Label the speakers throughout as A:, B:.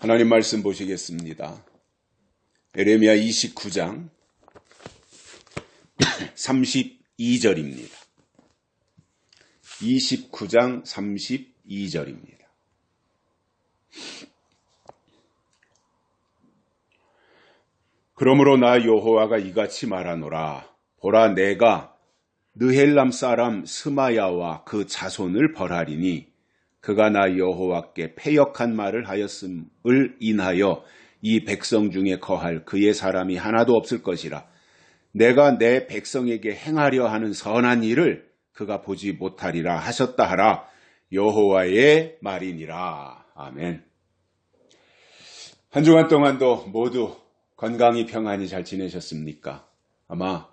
A: 하나님 말씀 보시겠습니다. 에레미야 29장 32절입니다. 29장 32절입니다. 그러므로 나 여호와가 이같이 말하노라. 보라, 내가 느헬람 사람 스마야와 그 자손을 벌하리니 그가 나 여호와께 패역한 말을 하였음을 인하여 이 백성 중에 거할 그의 사람이 하나도 없을 것이라. 내가 내 백성에게 행하려 하는 선한 일을 그가 보지 못하리라 하셨다 하라. 여호와의 말이니라. 아멘. 한 주간 동안도 모두 건강히 평안히 잘 지내셨습니까? 아마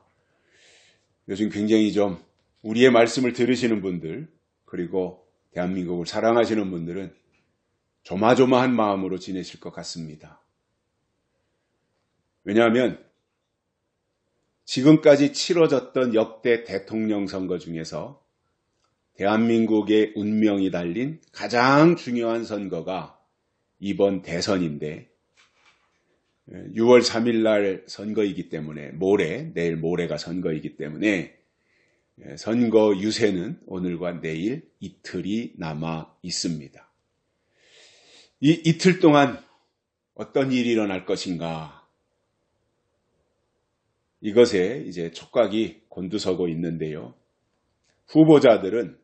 A: 요즘 굉장히 좀 우리의 말씀을 들으시는 분들, 그리고 대한민국을 사랑하시는 분들은 조마조마한 마음으로 지내실 것 같습니다. 왜냐하면 지금까지 치러졌던 역대 대통령 선거 중에서 대한민국의 운명이 달린 가장 중요한 선거가 이번 대선인데 6월 3일 날 선거이기 때문에 내일 모레가 선거이기 때문에 선거 유세는 오늘과 내일 이틀이 남아 있습니다. 이 이틀 동안 어떤 일이 일어날 것인가? 이것에 이제 촉각이 곤두서고 있는데요. 후보자들은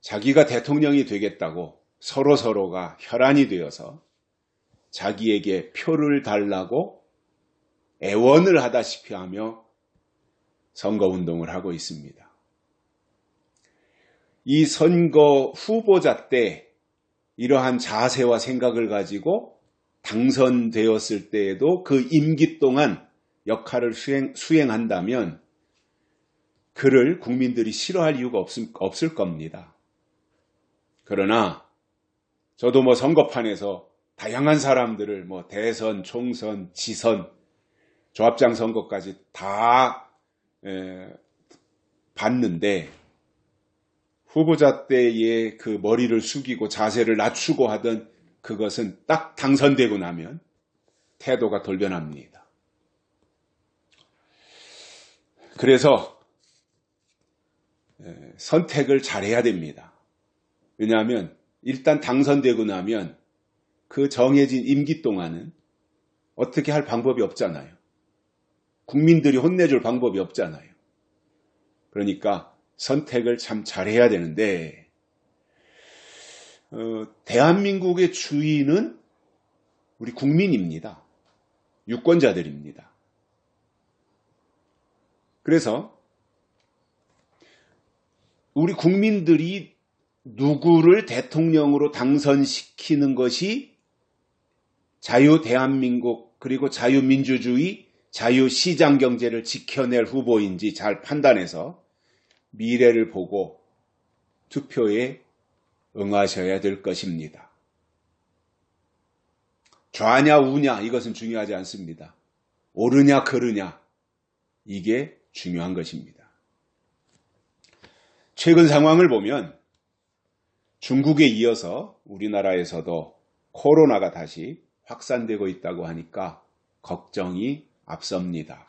A: 자기가 대통령이 되겠다고 서로가 혈안이 되어서 자기에게 표를 달라고 애원을 하다시피 하며 선거운동을 하고 있습니다. 이 선거 후보자 때 이러한 자세와 생각을 가지고 당선되었을 때에도 그 임기 동안 역할을 수행한다면 그를 국민들이 싫어할 이유가 없을 겁니다. 그러나 저도 선거판에서 다양한 사람들을 대선, 총선, 지선, 조합장 선거까지 다 봤는데 후보자 때의 그 머리를 숙이고 자세를 낮추고 하던 그것은 딱 당선되고 나면 태도가 돌변합니다. 그래서 선택을 잘해야 됩니다. 왜냐하면 일단 당선되고 나면 그 정해진 임기 동안은 어떻게 할 방법이 없잖아요. 국민들이 혼내줄 방법이 없잖아요. 그러니까 선택을 참 잘해야 되는데 대한민국의 주인은 우리 국민입니다. 유권자들입니다. 그래서 우리 국민들이 누구를 대통령으로 당선시키는 것이 자유 대한민국 그리고 자유민주주의, 자유시장경제를 지켜낼 후보인지 잘 판단해서 미래를 보고 투표에 응하셔야 될 것입니다. 좌냐 우냐 이것은 중요하지 않습니다. 옳으냐 그르냐 이게 중요한 것입니다. 최근 상황을 보면 중국에 이어서 우리나라에서도 코로나가 다시 확산되고 있다고 하니까 걱정이 앞섭니다.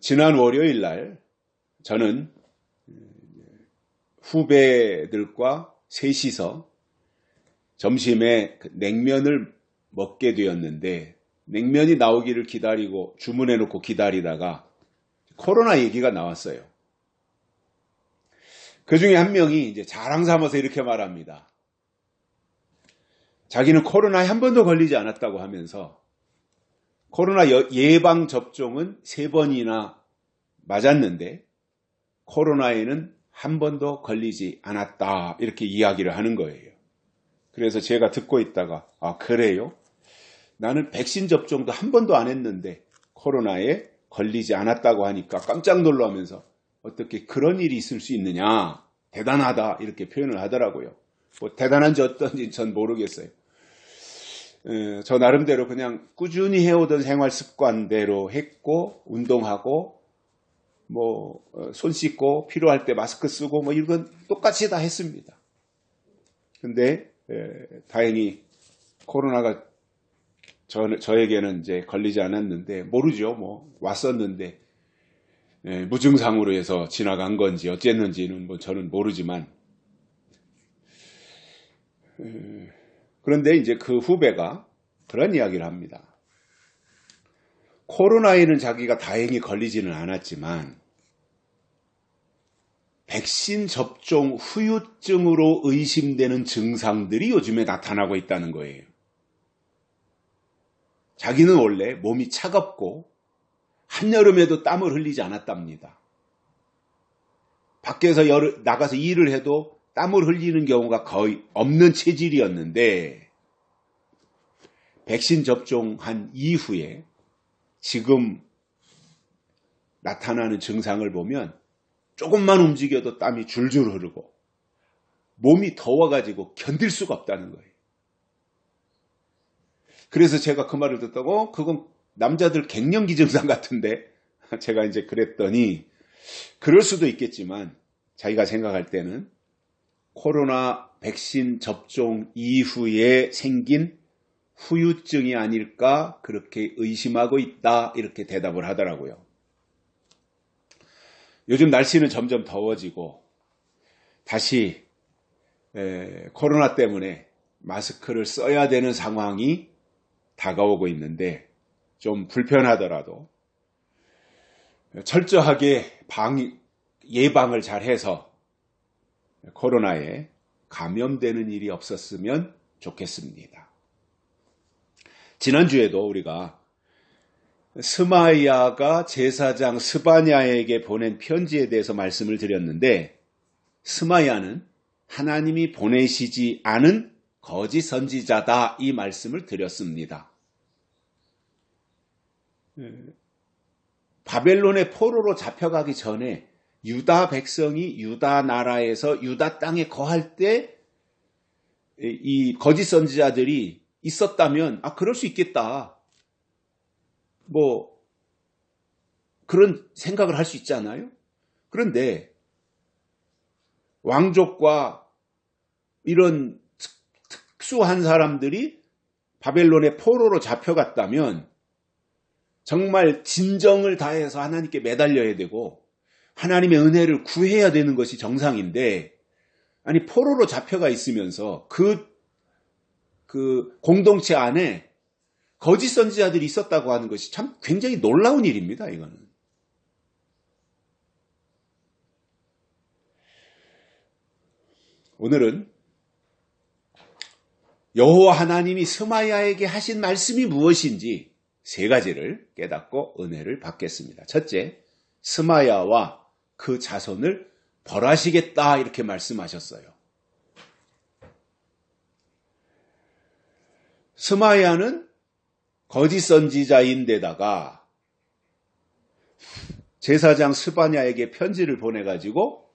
A: 지난 월요일 날 저는 후배들과 셋이서 점심에 냉면을 먹게 되었는데 냉면이 나오기를 기다리고 주문해놓고 기다리다가 코로나 얘기가 나왔어요. 그 중에 한 명이 이제 자랑 삼아서 이렇게 말합니다. 자기는 코로나에 한 번도 걸리지 않았다고 하면서 코로나 예방 접종은 3번이나 맞았는데 코로나에는 한 번도 걸리지 않았다 이렇게 이야기를 하는 거예요. 그래서 제가 듣고 있다가 그래요? 나는 백신 접종도 한 번도 안 했는데 코로나에 걸리지 않았다고 하니까 깜짝 놀라면서 어떻게 그런 일이 있을 수 있느냐, 대단하다 이렇게 표현을 하더라고요. 대단한지 어떤지 전 모르겠어요. 저 나름대로 그냥 꾸준히 해오던 생활 습관대로 했고 운동하고 손 씻고 필요할 때 마스크 쓰고 이건 똑같이 다 했습니다. 근데 다행히 코로나가 저에게는 이제 걸리지 않았는데, 모르죠. 뭐 왔었는데 무증상으로 해서 지나간 건지 어쨌는지는 뭐 저는 모르지만, 그런데 이제 그 후배가 그런 이야기를 합니다. 코로나에는 자기가 다행히 걸리지는 않았지만 백신 접종 후유증으로 의심되는 증상들이 요즘에 나타나고 있다는 거예요. 자기는 원래 몸이 차갑고 한여름에도 땀을 흘리지 않았답니다. 밖에서 나가서 일을 해도 땀을 흘리는 경우가 거의 없는 체질이었는데, 백신 접종한 이후에 지금 나타나는 증상을 보면 조금만 움직여도 땀이 줄줄 흐르고 몸이 더워가지고 견딜 수가 없다는 거예요. 그래서 제가 그 말을 듣다고 그건 남자들 갱년기 증상 같은데, 제가 이제 그랬더니 그럴 수도 있겠지만 자기가 생각할 때는 코로나 백신 접종 이후에 생긴 후유증이 아닐까 그렇게 의심하고 있다, 이렇게 대답을 하더라고요. 요즘 날씨는 점점 더워지고 다시 코로나 때문에 마스크를 써야 되는 상황이 다가오고 있는데, 좀 불편하더라도 철저하게 예방을 잘해서 코로나에 감염되는 일이 없었으면 좋겠습니다. 지난주에도 우리가 스마야가 제사장 스바냐에게 보낸 편지에 대해서 말씀을 드렸는데, 스마야는 하나님이 보내시지 않은 거짓 선지자다, 이 말씀을 드렸습니다. 바벨론의 포로로 잡혀가기 전에 유다 백성이 유다 나라에서 유다 땅에 거할 때 이 거짓 선지자들이 있었다면 그럴 수 있겠다, 뭐 그런 생각을 할 수 있잖아요. 그런데 왕족과 이런 특수한 사람들이 바벨론의 포로로 잡혀갔다면 정말 진정을 다해서 하나님께 매달려야 되고 하나님의 은혜를 구해야 되는 것이 정상인데, 아니 포로로 잡혀가 있으면서 그 공동체 안에 거짓 선지자들이 있었다고 하는 것이 참 굉장히 놀라운 일입니다. 이거는. 오늘은 여호와 하나님이 스마야에게 하신 말씀이 무엇인지 세 가지를 깨닫고 은혜를 받겠습니다. 첫째, 스마야와 그 자손을 벌하시겠다, 이렇게 말씀하셨어요. 스마야는 거짓 선지자인데다가 제사장 스바냐에게 편지를 보내가지고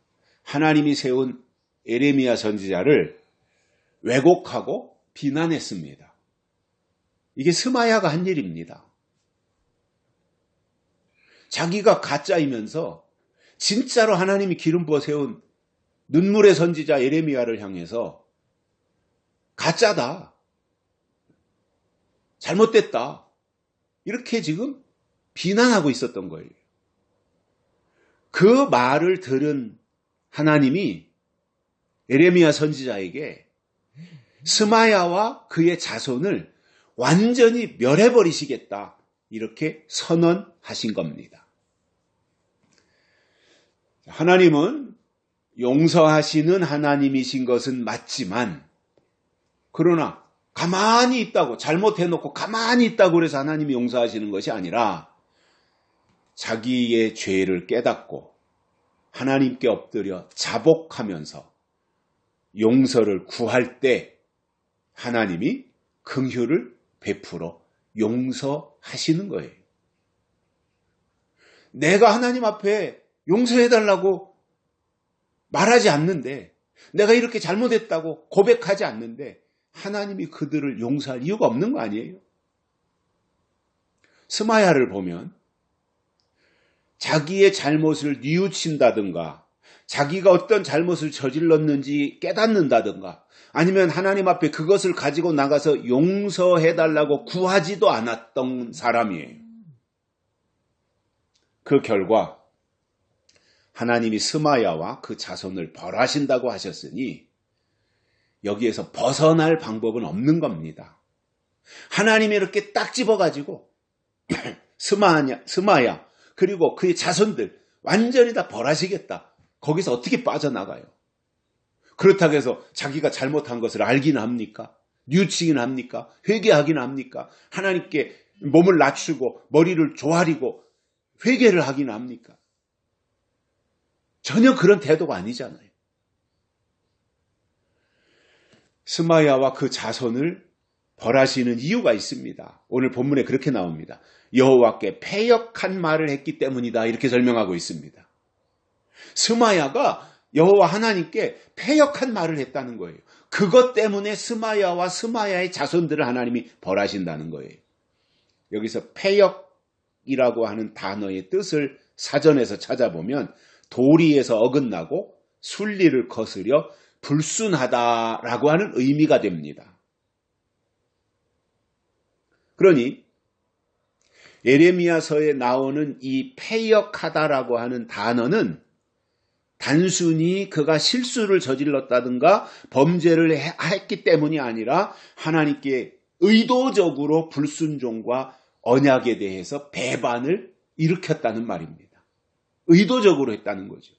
A: 하나님이 세운 에레미야 선지자를 왜곡하고 비난했습니다. 이게 스마야가 한 일입니다. 자기가 가짜이면서 진짜로 하나님이 기름 부어 세운 눈물의 선지자 에레미야를 향해서 가짜다, 잘못됐다, 이렇게 지금 비난하고 있었던 거예요. 그 말을 들은 하나님이 에레미야 선지자에게 스마야와 그의 자손을 완전히 멸해버리시겠다, 이렇게 선언하신 겁니다. 하나님은 용서하시는 하나님이신 것은 맞지만, 그러나 가만히 있다고, 잘못해놓고 가만히 있다고 그래서 하나님이 용서하시는 것이 아니라 자기의 죄를 깨닫고 하나님께 엎드려 자복하면서 용서를 구할 때 하나님이 긍휼을 베풀어 용서하시는 거예요. 내가 하나님 앞에 용서해달라고 말하지 않는데, 내가 이렇게 잘못했다고 고백하지 않는데 하나님이 그들을 용서할 이유가 없는 거 아니에요? 스마야를 보면 자기의 잘못을 뉘우친다든가 자기가 어떤 잘못을 저질렀는지 깨닫는다든가 아니면 하나님 앞에 그것을 가지고 나가서 용서해달라고 구하지도 않았던 사람이에요. 그 결과 하나님이 스마야와 그 자손을 벌하신다고 하셨으니 여기에서 벗어날 방법은 없는 겁니다. 하나님이 이렇게 딱 집어가지고 스마야 그리고 그의 자손들 완전히 다 벌하시겠다. 거기서 어떻게 빠져나가요? 그렇다고 해서 자기가 잘못한 것을 알긴 합니까? 뉘우치긴 합니까? 회개하긴 합니까? 하나님께 몸을 낮추고 머리를 조아리고 회개를 하긴 합니까? 전혀 그런 태도가 아니잖아요. 스마야와 그 자손을 벌하시는 이유가 있습니다. 오늘 본문에 그렇게 나옵니다. 여호와께 패역한 말을 했기 때문이다. 이렇게 설명하고 있습니다. 스마야가 여호와 하나님께 패역한 말을 했다는 거예요. 그것 때문에 스마야와 스마야의 자손들을 하나님이 벌하신다는 거예요. 여기서 패역이라고 하는 단어의 뜻을 사전에서 찾아보면 도리에서 어긋나고 순리를 거스려 불순하다라고 하는 의미가 됩니다. 그러니 예레미야서에 나오는 이 패역하다라고 하는 단어는 단순히 그가 실수를 저질렀다든가 범죄를 했기 때문이 아니라 하나님께 의도적으로 불순종과 언약에 대해서 배반을 일으켰다는 말입니다. 의도적으로 했다는 거죠.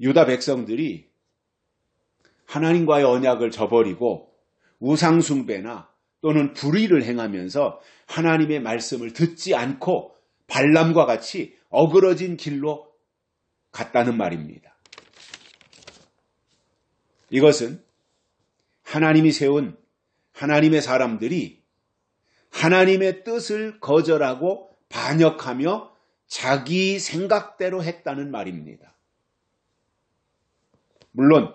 A: 유다 백성들이 하나님과의 언약을 저버리고 우상숭배나 또는 불의를 행하면서 하나님의 말씀을 듣지 않고 발람과 같이 어그러진 길로 갔다는 말입니다. 이것은 하나님이 세운 하나님의 사람들이 하나님의 뜻을 거절하고 반역하며 자기 생각대로 했다는 말입니다. 물론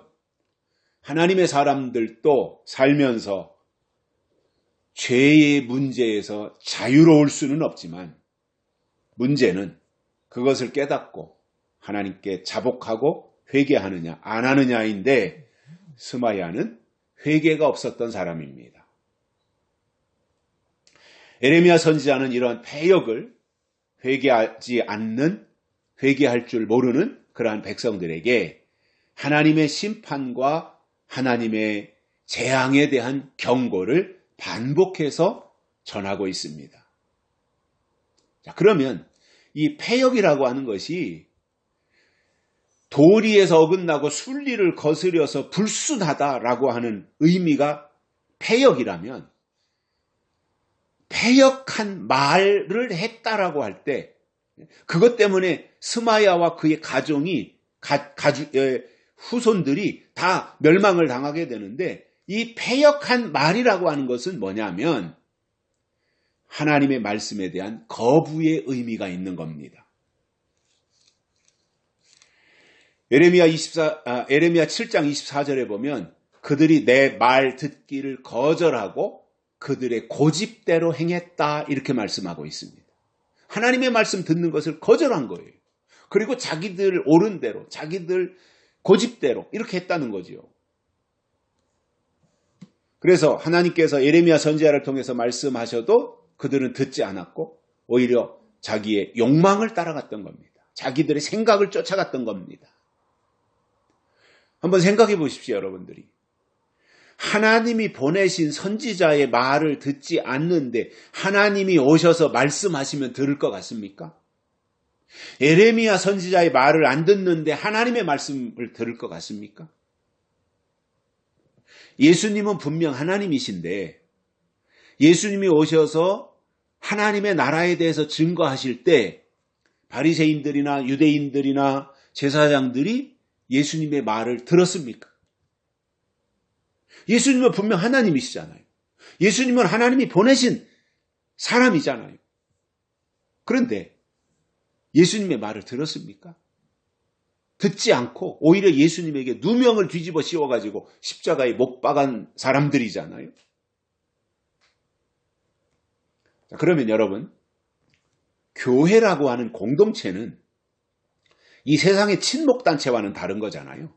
A: 하나님의 사람들도 살면서 죄의 문제에서 자유로울 수는 없지만 문제는 그것을 깨닫고 하나님께 자복하고 회개하느냐 안 하느냐인데 스마야는 회개가 없었던 사람입니다. 예레미야 선지자는 이런 패역을 회개하지 않는 회개할 줄 모르는 그러한 백성들에게 하나님의 심판과 하나님의 재앙에 대한 경고를 반복해서 전하고 있습니다. 자, 그러면 이 패역이라고 하는 것이 도리에서 어긋나고 순리를 거스려서 불순하다라고 하는 의미가 패역이라면 패역한 말을 했다라고 할 때 그것 때문에 스마야와 그의 가정이 후손들이 다 멸망을 당하게 되는데 이 패역한 말이라고 하는 것은 뭐냐면 하나님의 말씀에 대한 거부의 의미가 있는 겁니다. 예레미야 7장 24절에 보면 그들이 내 말 듣기를 거절하고 그들의 고집대로 행했다 이렇게 말씀하고 있습니다. 하나님의 말씀 듣는 것을 거절한 거예요. 그리고 자기들 옳은 대로 자기들 고집대로 이렇게 했다는 거지요. 그래서 하나님께서 예레미야 선지자를 통해서 말씀하셔도 그들은 듣지 않았고 오히려 자기의 욕망을 따라갔던 겁니다. 자기들의 생각을 쫓아갔던 겁니다. 한번 생각해 보십시오, 여러분들이. 하나님이 보내신 선지자의 말을 듣지 않는데 하나님이 오셔서 말씀하시면 들을 것 같습니까? 예레미야 선지자의 말을 안 듣는데 하나님의 말씀을 들을 것 같습니까? 예수님은 분명 하나님이신데 예수님이 오셔서 하나님의 나라에 대해서 증거하실 때 바리새인들이나 유대인들이나 제사장들이 예수님의 말을 들었습니까? 예수님은 분명 하나님이시잖아요. 예수님은 하나님이 보내신 사람이잖아요. 그런데 예수님의 말을 들었습니까? 듣지 않고 오히려 예수님에게 누명을 뒤집어 씌워가지고 십자가에 못 박은 사람들이잖아요. 자, 그러면 여러분, 교회라고 하는 공동체는 이 세상의 친목단체와는 다른 거잖아요.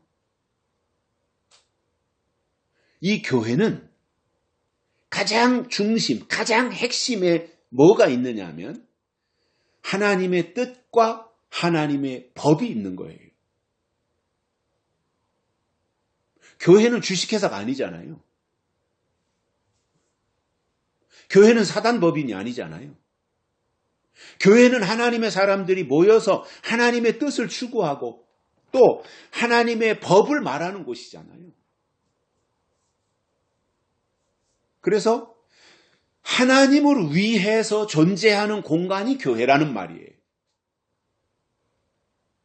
A: 이 교회는 가장 중심, 가장 핵심에 뭐가 있느냐 하면 하나님의 뜻과 하나님의 법이 있는 거예요. 교회는 주식회사가 아니잖아요. 교회는 사단법인이 아니잖아요. 교회는 하나님의 사람들이 모여서 하나님의 뜻을 추구하고 또 하나님의 법을 말하는 곳이잖아요. 그래서 하나님을 위해서 존재하는 공간이 교회라는 말이에요.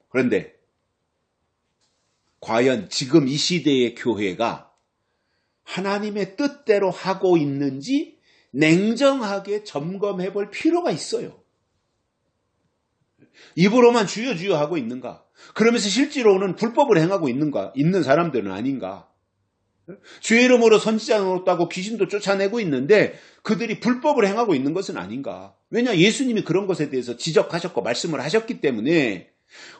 A: 그런데 과연 지금 이 시대의 교회가 하나님의 뜻대로 하고 있는지 냉정하게 점검해 볼 필요가 있어요. 입으로만 주여 주여 하고 있는가? 그러면서 실제로는 불법을 행하고 있는 사람들은 아닌가? 주의 이름으로 선지자 노릇하고 귀신도 쫓아내고 있는데 그들이 불법을 행하고 있는 것은 아닌가? 왜냐? 예수님이 그런 것에 대해서 지적하셨고 말씀을 하셨기 때문에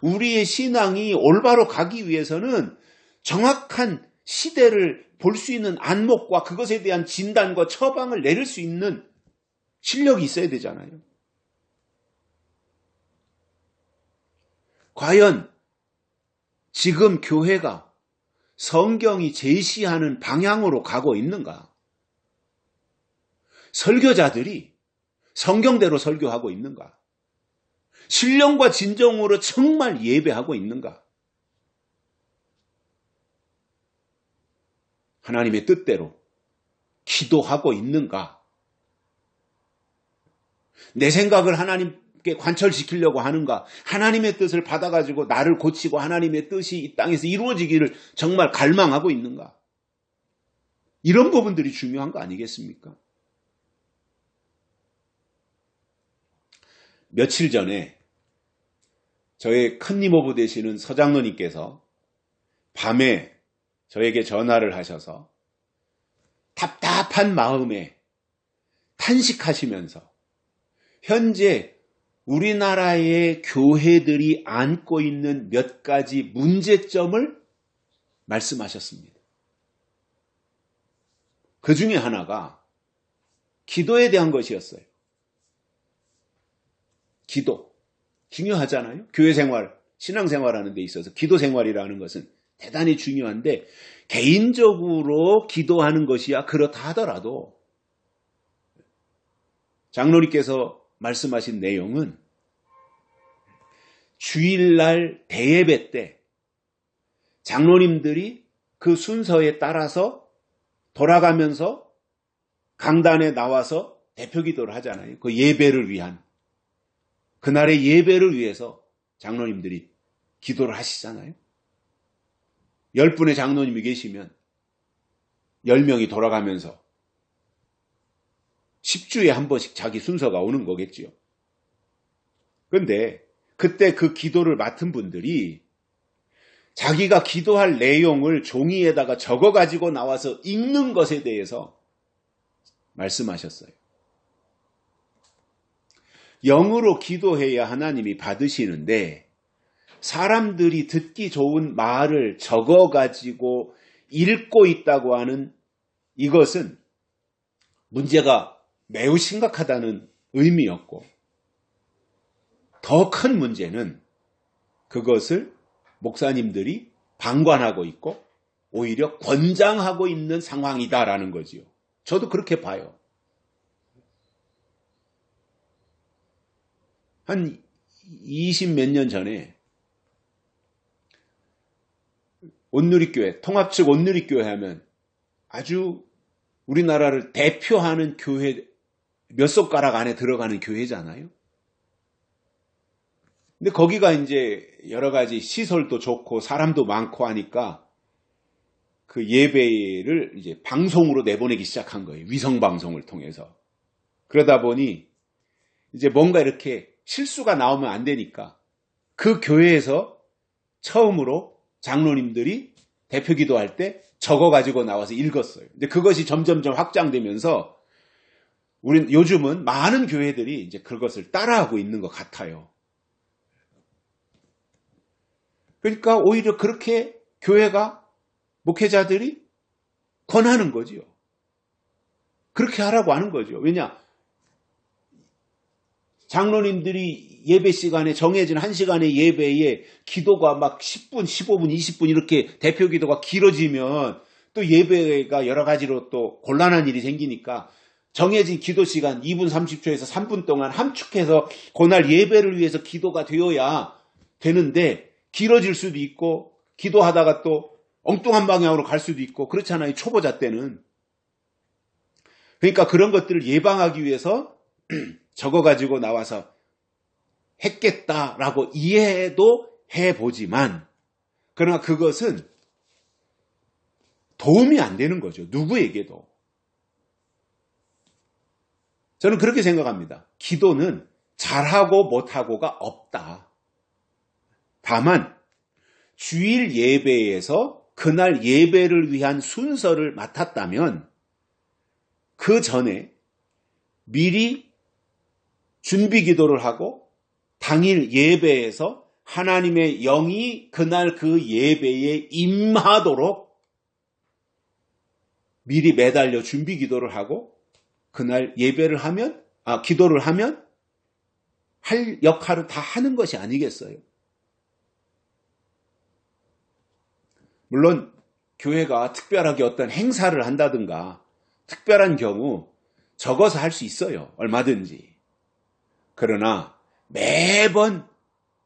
A: 우리의 신앙이 올바로 가기 위해서는 정확한 시대를 볼 수 있는 안목과 그것에 대한 진단과 처방을 내릴 수 있는 실력이 있어야 되잖아요. 과연 지금 교회가 성경이 제시하는 방향으로 가고 있는가? 설교자들이 성경대로 설교하고 있는가? 신령과 진정으로 정말 예배하고 있는가? 하나님의 뜻대로 기도하고 있는가? 내 생각을 하나님께 관철시키려고 하는가? 하나님의 뜻을 받아가지고 나를 고치고 하나님의 뜻이 이 땅에서 이루어지기를 정말 갈망하고 있는가? 이런 부분들이 중요한 거 아니겠습니까? 며칠 전에 저의 큰 이모부 되시는 서장로님께서 밤에 저에게 전화를 하셔서 답답한 마음에 탄식하시면서 현재 우리나라의 교회들이 안고 있는 몇 가지 문제점을 말씀하셨습니다. 그 중에 하나가 기도에 대한 것이었어요. 기도. 중요하잖아요. 교회 생활, 신앙 생활하는 데 있어서 기도 생활이라는 것은 대단히 중요한데 개인적으로 기도하는 것이야 그렇다 하더라도 장로님께서 말씀하신 내용은 주일날 대예배 때 장로님들이 그 순서에 따라서 돌아가면서 강단에 나와서 대표기도를 하잖아요. 그 예배를 위한 그날의 예배를 위해서 장로님들이 기도를 하시잖아요. 10분의 장로님이 계시면 10명이 돌아가면서 10주에 한 번씩 자기 순서가 오는 거겠지요. 그런데 그때 그 기도를 맡은 분들이 자기가 기도할 내용을 종이에다가 적어가지고 나와서 읽는 것에 대해서 말씀하셨어요. 영으로 기도해야 하나님이 받으시는데 사람들이 듣기 좋은 말을 적어가지고 읽고 있다고 하는 이것은 문제가 매우 심각하다는 의미였고 더 큰 문제는 그것을 목사님들이 방관하고 있고 오히려 권장하고 있는 상황이다라는 거지요. 저도 그렇게 봐요. 한 20 몇 년 전에 온누리교회, 통합측 온누리교회 하면 아주 우리나라를 대표하는 교회 몇 손가락 안에 들어가는 교회잖아요. 근데 거기가 이제 여러 가지 시설도 좋고 사람도 많고 하니까 그 예배를 이제 방송으로 내보내기 시작한 거예요. 위성방송을 통해서. 그러다 보니 이제 뭔가 이렇게 실수가 나오면 안 되니까 그 교회에서 처음으로 장로님들이 대표 기도할 때 적어가지고 나와서 읽었어요. 근데 그것이 점점점 확장되면서 우린 요즘은 많은 교회들이 이제 그것을 따라하고 있는 것 같아요. 그러니까 오히려 그렇게 교회가, 목회자들이 권하는 거지요. 그렇게 하라고 하는 거죠. 왜냐? 장로님들이 예배 시간에, 정해진 1시간의 예배에 기도가 막 10분, 15분, 20분 이렇게 대표 기도가 길어지면 또 예배가 여러 가지로 또 곤란한 일이 생기니까 정해진 기도 시간 2분 30초에서 3분 동안 함축해서 그날 예배를 위해서 기도가 되어야 되는데, 길어질 수도 있고 기도하다가 또 엉뚱한 방향으로 갈 수도 있고 그렇잖아요. 초보자 때는. 그러니까 그런 것들을 예방하기 위해서 적어가지고 나와서 했겠다라고 이해도 해보지만, 그러나 그것은 도움이 안 되는 거죠. 누구에게도. 저는 그렇게 생각합니다. 기도는 잘하고 못하고가 없다. 다만 주일 예배에서 그날 예배를 위한 순서를 맡았다면 그 전에 미리 준비 기도를 하고 당일 예배에서 하나님의 영이 그날 그 예배에 임하도록 미리 매달려 준비 기도를 하고 그날 예배를 하면, 기도를 하면 할 역할을 다 하는 것이 아니겠어요? 물론 교회가 특별하게 어떤 행사를 한다든가 특별한 경우 적어서 할 수 있어요. 얼마든지. 그러나 매번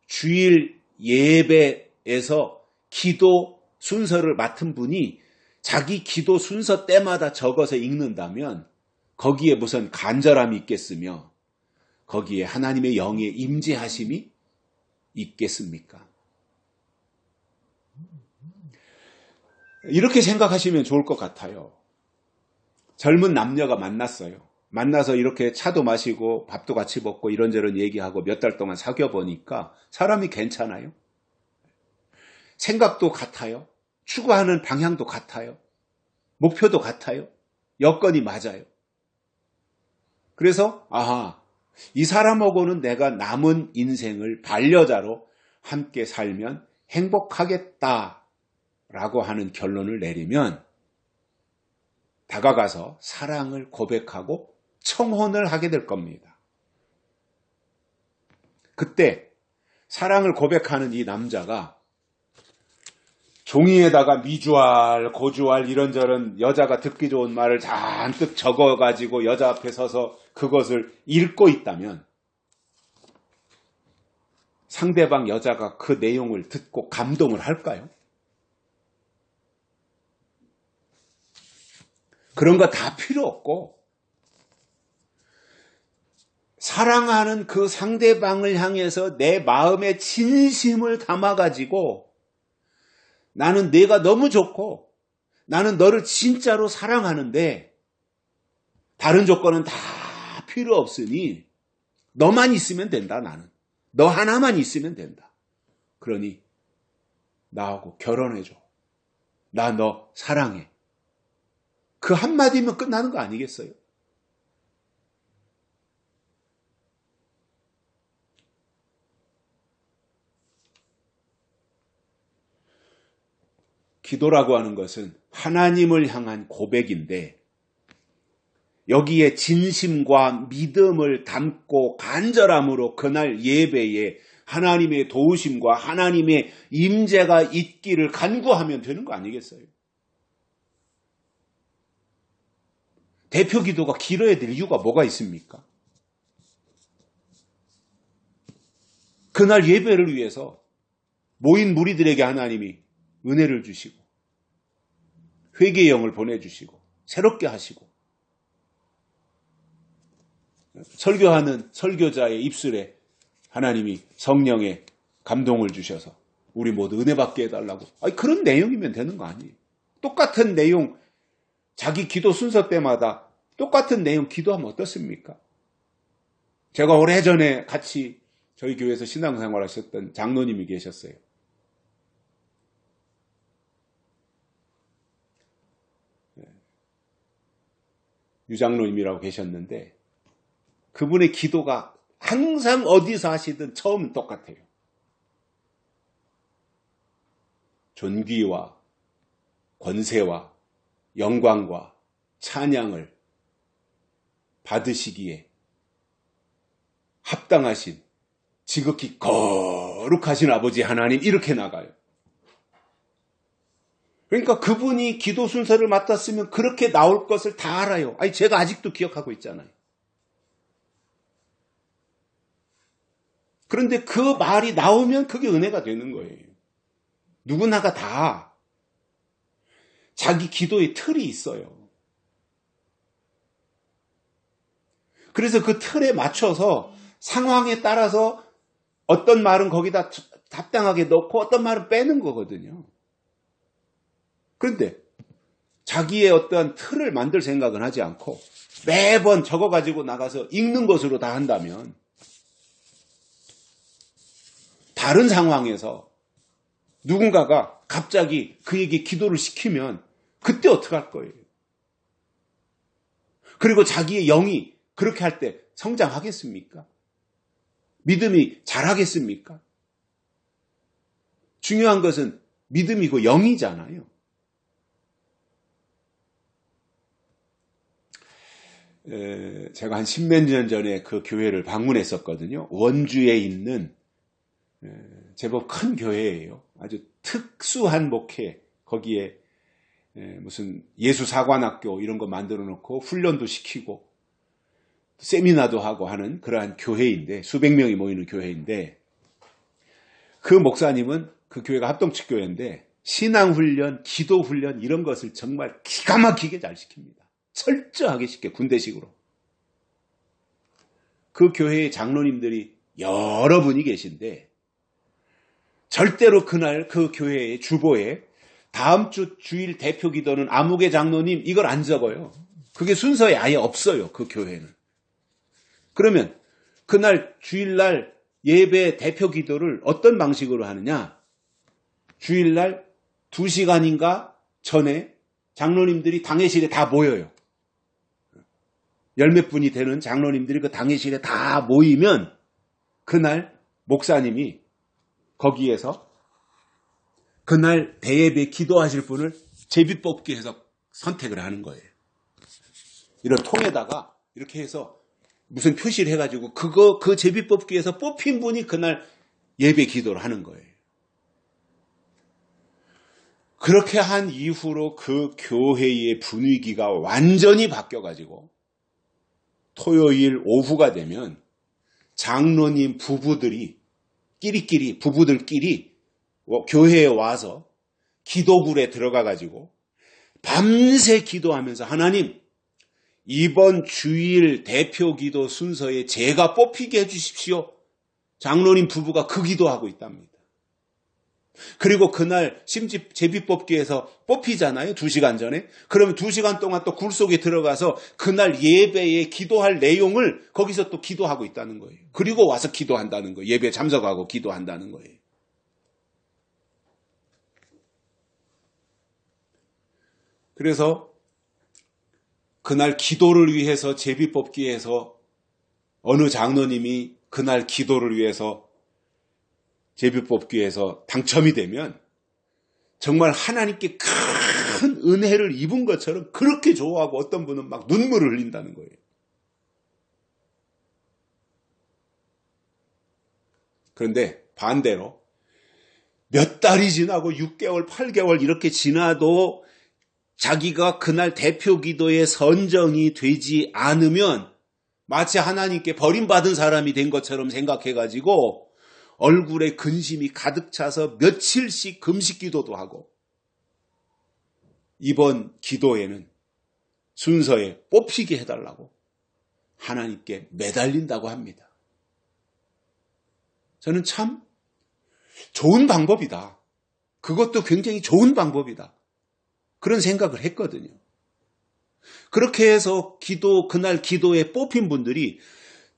A: 주일 예배에서 기도 순서를 맡은 분이 자기 기도 순서 때마다 적어서 읽는다면 거기에 무슨 간절함이 있겠으며 거기에 하나님의 영의 임재하심이 있겠습니까? 이렇게 생각하시면 좋을 것 같아요. 젊은 남녀가 만났어요. 만나서 이렇게 차도 마시고 밥도 같이 먹고 이런저런 얘기하고 몇 달 동안 사귀어 보니까 사람이 괜찮아요. 생각도 같아요. 추구하는 방향도 같아요. 목표도 같아요. 여건이 맞아요. 그래서 이 사람하고는 내가 남은 인생을 반려자로 함께 살면 행복하겠다라고 하는 결론을 내리면 다가가서 사랑을 고백하고 청혼을 하게 될 겁니다. 그때 사랑을 고백하는 이 남자가 종이에다가 미주알, 고주알 이런저런 여자가 듣기 좋은 말을 잔뜩 적어가지고 여자 앞에 서서 그것을 읽고 있다면 상대방 여자가 그 내용을 듣고 감동을 할까요? 그런 거 다 필요 없고 사랑하는 그 상대방을 향해서 내 마음의 진심을 담아가지고 나는 내가 너무 좋고 나는 너를 진짜로 사랑하는데 다른 조건은 다 필요 없으니 너만 있으면 된다. 나는 너 하나만 있으면 된다. 그러니 나하고 결혼해줘. 나 너 사랑해. 그 한마디면 끝나는 거 아니겠어요? 기도라고 하는 것은 하나님을 향한 고백인데 여기에 진심과 믿음을 담고 간절함으로 그날 예배에 하나님의 도우심과 하나님의 임재가 있기를 간구하면 되는 거 아니겠어요? 대표 기도가 길어야 될 이유가 뭐가 있습니까? 그날 예배를 위해서 모인 무리들에게 하나님이 은혜를 주시고 회개의 영을 보내주시고 새롭게 하시고 설교하는 설교자의 입술에 하나님이 성령의 감동을 주셔서 우리 모두 은혜 받게 해달라고. 그런 내용이면 되는 거 아니에요. 똑같은 내용 자기 기도 순서 때마다 똑같은 내용 기도하면 어떻습니까? 제가 오래전에 같이 저희 교회에서 신앙생활 하셨던 장로님이 계셨어요. 유장로님이라고 계셨는데 그분의 기도가 항상 어디서 하시든 처음은 똑같아요. 존귀와 권세와 영광과 찬양을 받으시기에 합당하신 지극히 거룩하신 아버지 하나님, 이렇게 나가요. 그러니까 그분이 기도 순서를 맡았으면 그렇게 나올 것을 다 알아요. 아니, 제가 아직도 기억하고 있잖아요. 그런데 그 말이 나오면 그게 은혜가 되는 거예요. 누구나가 다 자기 기도의 틀이 있어요. 그래서 그 틀에 맞춰서 상황에 따라서 어떤 말은 거기다 합당하게 넣고 어떤 말은 빼는 거거든요. 그런데 자기의 어떤 틀을 만들 생각은 하지 않고 매번 적어가지고 나가서 읽는 것으로 다 한다면 다른 상황에서 누군가가 갑자기 그에게 기도를 시키면 그때 어떡할 거예요? 그리고 자기의 영이 그렇게 할 때 성장하겠습니까? 믿음이 자라겠습니까? 중요한 것은 믿음이고 영이잖아요. 제가 한 10몇 년 전에 그 교회를 방문했었거든요. 원주에 있는 제법 큰 교회예요. 아주 특수한 목회, 거기에 무슨 예수사관학교 이런 거 만들어 놓고 훈련도 시키고 세미나도 하고 하는 그러한 교회인데, 수백 명이 모이는 교회인데, 그 목사님은 그 교회가 합동측 교회인데 신앙훈련, 기도훈련 이런 것을 정말 기가 막히게 잘 시킵니다. 철저하게 시켜, 군대식으로. 그 교회의 장로님들이 여러 분이 계신데 절대로 그날 그 교회의 주보에 다음 주 주일 대표 기도는 아무개 장로님 이걸 안 적어요. 그게 순서에 아예 없어요. 그 교회는. 그러면 그날 주일날 예배 대표 기도를 어떤 방식으로 하느냐? 주일날 2시간인가 전에 장로님들이 당회실에 다 모여요. 열몇 분이 되는 장로님들이 그 당회실에 다 모이면 그날 목사님이 거기에서 그날 대예배 기도하실 분을 제비뽑기해서 선택을 하는 거예요. 이런 통에다가 이렇게 해서 무슨 표시를 해가지고 그 제비뽑기에서 뽑힌 분이 그날 예배 기도를 하는 거예요. 그렇게 한 이후로 그 교회의 분위기가 완전히 바뀌어가지고 토요일 오후가 되면 장로님 부부들이 부부들끼리 교회에 와서 기도굴에 들어가가지고 밤새 기도하면서 하나님, 이번 주일 대표 기도 순서에 제가 뽑히게 해주십시오. 장로님 부부가 그 기도하고 있답니다. 그리고 그날 심지 제비뽑기에서 뽑히잖아요. 2시간 전에. 그러면 2시간 동안 또 굴 속에 들어가서 그날 예배에 기도할 내용을 거기서 또 기도하고 있다는 거예요. 그리고 와서 기도한다는 거예요. 예배에 참석하고 기도한다는 거예요. 그래서 그날 기도를 위해서 제비뽑기에서 어느 장로님이 그날 기도를 위해서 제비뽑기에서 당첨이 되면 정말 하나님께 큰 은혜를 입은 것처럼 그렇게 좋아하고 어떤 분은 막 눈물을 흘린다는 거예요. 그런데 반대로 몇 달이 지나고 6개월, 8개월 이렇게 지나도 자기가 그날 대표 기도에 선정이 되지 않으면 마치 하나님께 버림받은 사람이 된 것처럼 생각해가지고 얼굴에 근심이 가득 차서 며칠씩 금식 기도도 하고 이번 기도에는 순서에 뽑히게 해달라고 하나님께 매달린다고 합니다. 저는 참 좋은 방법이다. 그것도 굉장히 좋은 방법이다. 그런 생각을 했거든요. 그렇게 해서 그날 기도에 뽑힌 분들이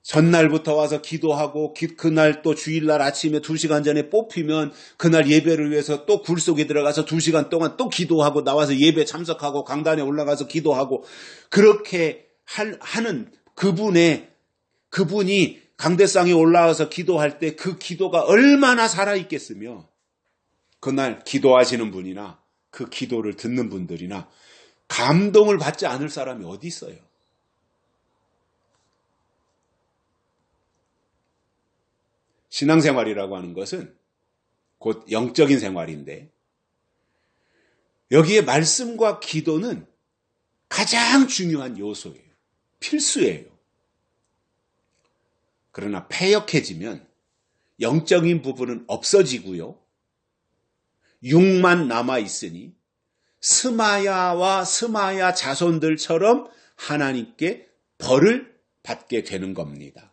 A: 전날부터 와서 기도하고 그날 또 주일날 아침에 2시간 전에 뽑히면 그날 예배를 위해서 또 굴 속에 들어가서 2시간 동안 또 기도하고 나와서 예배 참석하고 강단에 올라가서 기도하고 그렇게 하는 그분이 강대상에 올라와서 기도할 때 그 기도가 얼마나 살아있겠으며 그날 기도하시는 분이나 그 기도를 듣는 분들이나 감동을 받지 않을 사람이 어디 있어요? 신앙생활이라고 하는 것은 곧 영적인 생활인데 여기에 말씀과 기도는 가장 중요한 요소예요. 필수예요. 그러나 패역해지면 영적인 부분은 없어지고요. 육만 남아있으니 스마야와 스마야 자손들처럼 하나님께 벌을 받게 되는 겁니다.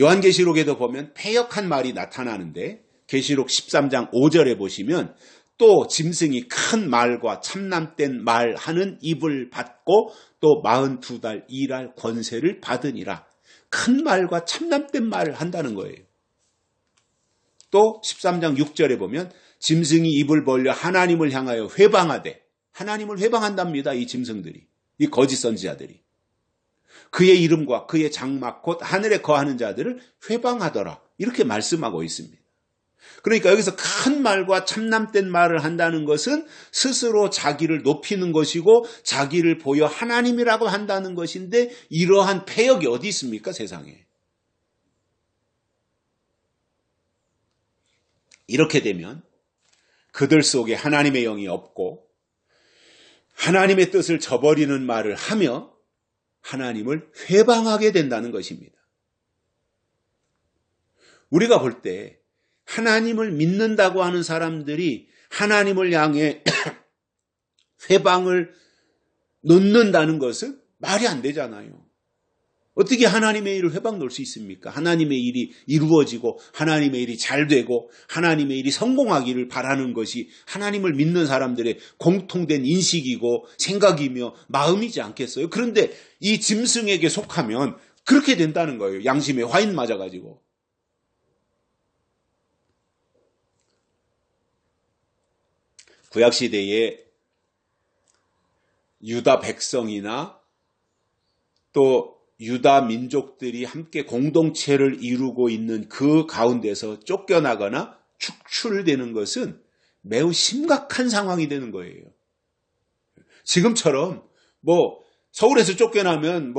A: 요한계시록에도 보면 패역한 말이 나타나는데 계시록 13장 5절에 보시면 또 짐승이 큰 말과 참남된 말 하는 입을 받고 또 42달 일할 권세를 받으니라. 큰 말과 참남된 말을 한다는 거예요. 또 13장 6절에 보면 짐승이 입을 벌려 하나님을 향하여 회방하되, 하나님을 회방한답니다. 이 짐승들이, 이 거짓 선지자들이 그의 이름과 그의 장막 곧 하늘에 거하는 자들을 회방하더라, 이렇게 말씀하고 있습니다. 그러니까 여기서 큰 말과 참남된 말을 한다는 것은 스스로 자기를 높이는 것이고 자기를 보여 하나님이라고 한다는 것인데, 이러한 패역이 어디 있습니까, 세상에? 이렇게 되면 그들 속에 하나님의 영이 없고 하나님의 뜻을 저버리는 말을 하며 하나님을 회방하게 된다는 것입니다. 우리가 볼 때 하나님을 믿는다고 하는 사람들이 하나님을 향해 회방을 놓는다는 것은 말이 안 되잖아요. 어떻게 하나님의 일을 회방 놓을 수 있습니까? 하나님의 일이 이루어지고 하나님의 일이 잘 되고 하나님의 일이 성공하기를 바라는 것이 하나님을 믿는 사람들의 공통된 인식이고 생각이며 마음이지 않겠어요? 그런데 이 짐승에게 속하면 그렇게 된다는 거예요. 양심에 화인 맞아가지고. 구약시대에 유다 백성이나 또 유다 민족들이 함께 공동체를 이루고 있는 그 가운데서 쫓겨나거나 축출되는 것은 매우 심각한 상황이 되는 거예요. 지금처럼 서울에서 쫓겨나면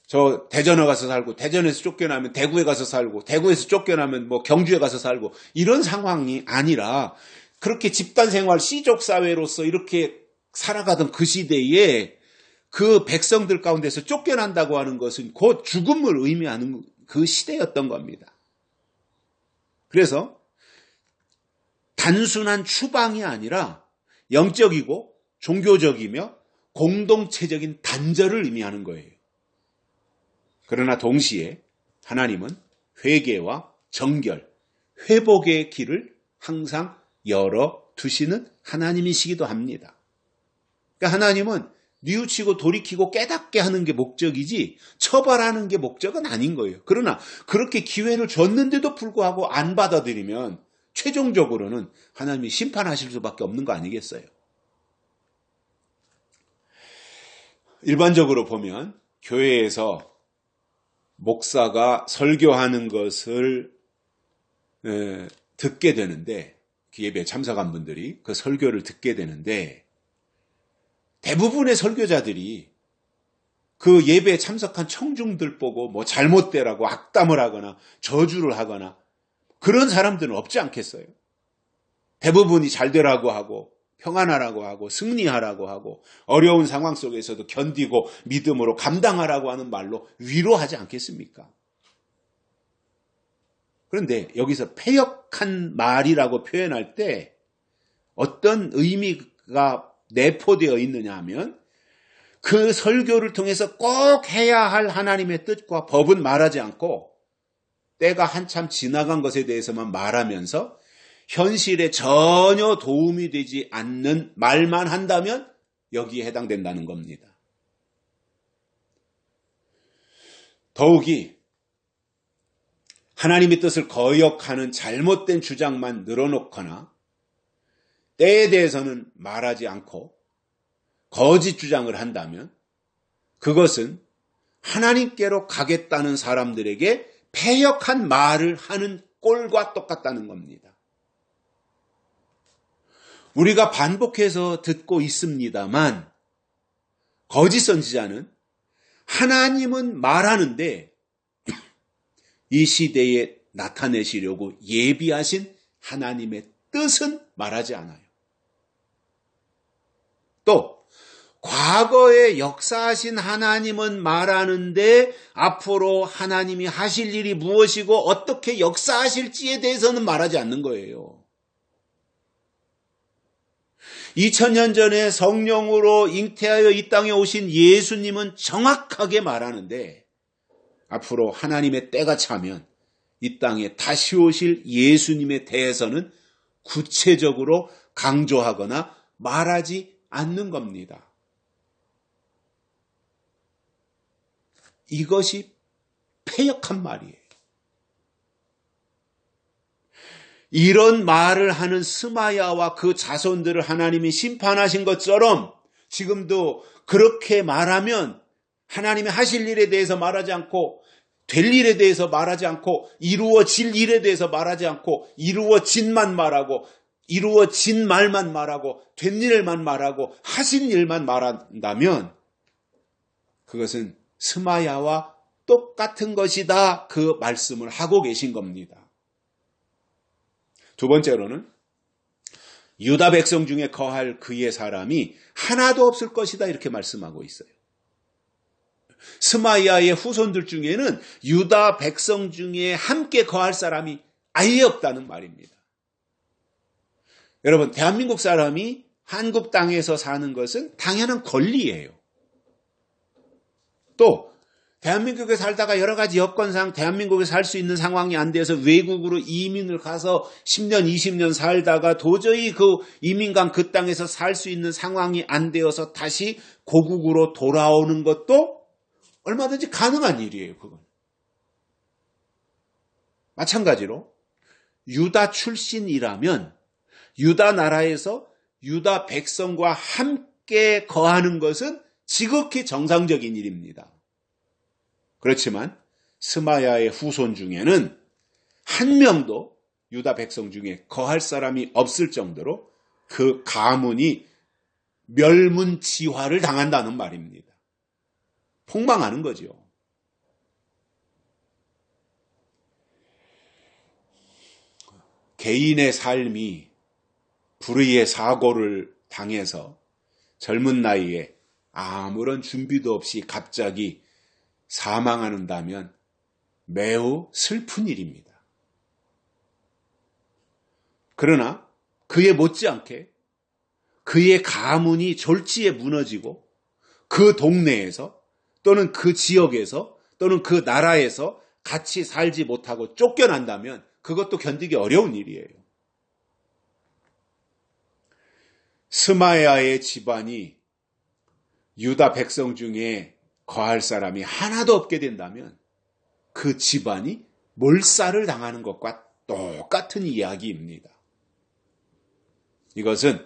A: 저 대전에 가서 살고, 대전에서 쫓겨나면 대구에 가서 살고, 대구에서 쫓겨나면 경주에 가서 살고, 이런 상황이 아니라 그렇게 집단 생활, 시족 사회로서 이렇게 살아가던 그 시대에 그 백성들 가운데서 쫓겨난다고 하는 것은 곧 죽음을 의미하는 그 시대였던 겁니다. 그래서 단순한 추방이 아니라 영적이고 종교적이며 공동체적인 단절을 의미하는 거예요. 그러나 동시에 하나님은 회개와 정결, 회복의 길을 항상 열어두시는 하나님이시기도 합니다. 그러니까 하나님은 뉘우치고 돌이키고 깨닫게 하는 게 목적이지 처벌하는 게 목적은 아닌 거예요. 그러나 그렇게 기회를 줬는데도 불구하고 안 받아들이면 최종적으로는 하나님이 심판하실 수밖에 없는 거 아니겠어요? 일반적으로 보면 교회에서 목사가 설교하는 것을 듣게 되는데, 그 예배에 참석한 분들이 그 설교를 듣게 되는데, 대부분의 설교자들이 그 예배에 참석한 청중들 보고 잘못되라고 악담을 하거나 저주를 하거나 그런 사람들은 없지 않겠어요? 대부분이 잘 되라고 하고 평안하라고 하고 승리하라고 하고 어려운 상황 속에서도 견디고 믿음으로 감당하라고 하는 말로 위로하지 않겠습니까? 그런데 여기서 패역한 말이라고 표현할 때 어떤 의미가 내포되어 있느냐 하면, 그 설교를 통해서 꼭 해야 할 하나님의 뜻과 법은 말하지 않고 때가 한참 지나간 것에 대해서만 말하면서 현실에 전혀 도움이 되지 않는 말만 한다면 여기에 해당된다는 겁니다. 더욱이 하나님의 뜻을 거역하는 잘못된 주장만 늘어놓거나 때에 대해서는 말하지 않고 거짓 주장을 한다면 그것은 하나님께로 가겠다는 사람들에게 패역한 말을 하는 꼴과 똑같다는 겁니다. 우리가 반복해서 듣고 있습니다만 거짓 선지자는 하나님은 말하는데 이 시대에 나타내시려고 예비하신 하나님의 뜻은 말하지 않아요. 또 과거에 역사하신 하나님은 말하는데 앞으로 하나님이 하실 일이 무엇이고 어떻게 역사하실지에 대해서는 말하지 않는 거예요. 2000년 전에 성령으로 잉태하여 이 땅에 오신 예수님은 정확하게 말하는데 앞으로 하나님의 때가 차면 이 땅에 다시 오실 예수님에 대해서는 구체적으로 강조하거나 말하지 않는 겁니다. 이것이 패역한 말이에요. 이런 말을 하는 스마야와 그 자손들을 하나님이 심판하신 것처럼 지금도 그렇게 말하면 하나님이 하실 일에 대해서 말하지 않고 될 일에 대해서 말하지 않고 이루어질 일에 대해서 말하지 않고 이루어진만 말하고 이루어진 말만 말하고 된 일만 말하고 하신 일만 말한다면 그것은 스마야와 똑같은 것이다. 그 말씀을 하고 계신 겁니다. 두 번째로는 유다 백성 중에 거할 그의 사람이 하나도 없을 것이다 이렇게 말씀하고 있어요. 스마야의 후손들 중에는 유다 백성 중에 함께 거할 사람이 아예 없다는 말입니다. 여러분, 대한민국 사람이 한국 땅에서 사는 것은 당연한 권리예요. 또 대한민국에 살다가 여러 가지 여건상 대한민국에 살 수 있는 상황이 안 돼서 외국으로 이민을 가서 10년, 20년 살다가 도저히 그 이민간 그 땅에서 살 수 있는 상황이 안 되어서 다시 고국으로 돌아오는 것도 얼마든지 가능한 일이에요. 그건. 마찬가지로 유다 출신이라면 유다 나라에서 유다 백성과 함께 거하는 것은 지극히 정상적인 일입니다. 그렇지만 스마야의 후손 중에는 한 명도 유다 백성 중에 거할 사람이 없을 정도로 그 가문이 멸문지화를 당한다는 말입니다. 폭망하는 거죠. 개인의 삶이 불의의 사고를 당해서 젊은 나이에 아무런 준비도 없이 갑자기 사망한다면 매우 슬픈 일입니다. 그러나 그에 못지않게 그의 가문이 졸지에 무너지고 그 동네에서 또는 그 지역에서 또는 그 나라에서 같이 살지 못하고 쫓겨난다면 그것도 견디기 어려운 일이에요. 스마야의 집안이 유다 백성 중에 거할 사람이 하나도 없게 된다면 그 집안이 몰살을 당하는 것과 똑같은 이야기입니다. 이것은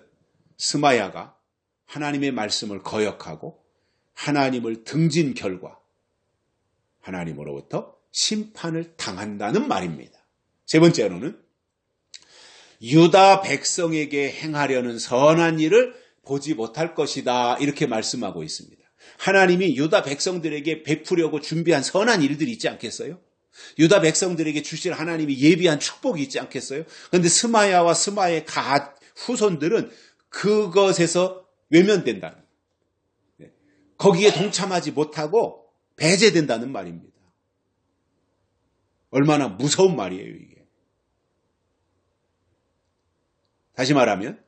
A: 스마야가 하나님의 말씀을 거역하고 하나님을 등진 결과 하나님으로부터 심판을 당한다는 말입니다. 세 번째로는 유다 백성에게 행하려는 선한 일을 보지 못할 것이다 이렇게 말씀하고 있습니다. 하나님이 유다 백성들에게 베푸려고 준비한 선한 일들이 있지 않겠어요? 유다 백성들에게 주실 하나님이 예비한 축복이 있지 않겠어요? 그런데 스마야와 스마야의 후손들은 그것에서 외면된다는, 거기에 동참하지 못하고 배제된다는 말입니다. 얼마나 무서운 말이에요, 이게. 다시 말하면